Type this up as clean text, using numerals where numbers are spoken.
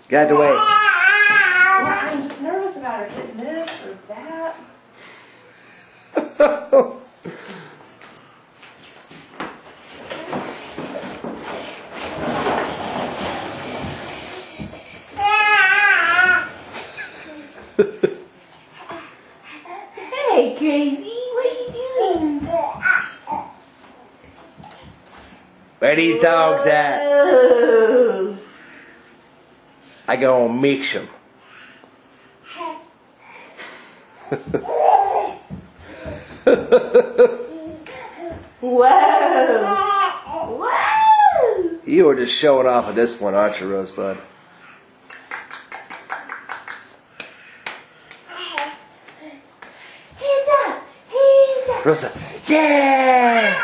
Get out the way. Well, I'm just nervous about her hitting this or that. Hey, crazy, what are you doing? Where these dogs at? Whoa. I gonna mix them. Whoa. Whoa. You were just showing off at this one, aren't you, Rosebud? Hands up. Hands up. Rosa, yeah!